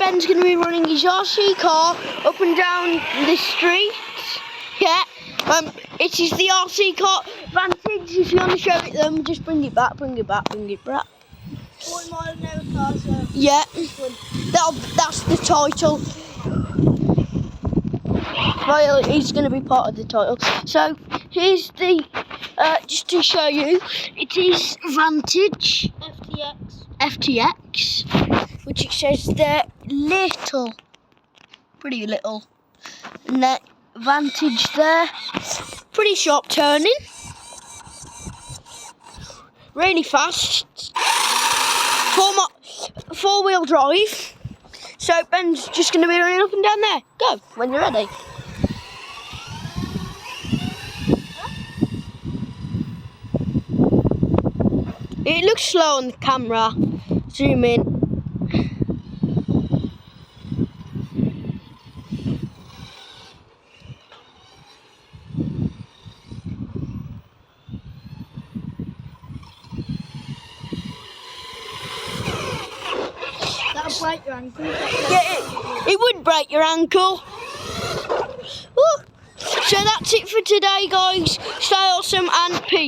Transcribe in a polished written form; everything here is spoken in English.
Ben's going to be running his RC car up and down this street. Yeah, it is the RC car Vantage. If you want to show it them, just bring it back, bring it back, bring it back. 40 mile an hour car, so yeah, that's the title. Well, he's going to be part of the title. So here's the, just to show you, it is Vantage FTX, which it says they're little, pretty little, and that Vantage there, pretty sharp turning, really fast, four-wheel drive. So Ben's just going to be running up and down there. Go when you're ready. It looks slow on the camera. Zoom in. that'll break your ankle. Yeah, it would break your ankle. Woo. So that's it for today, guys. Stay awesome and peace.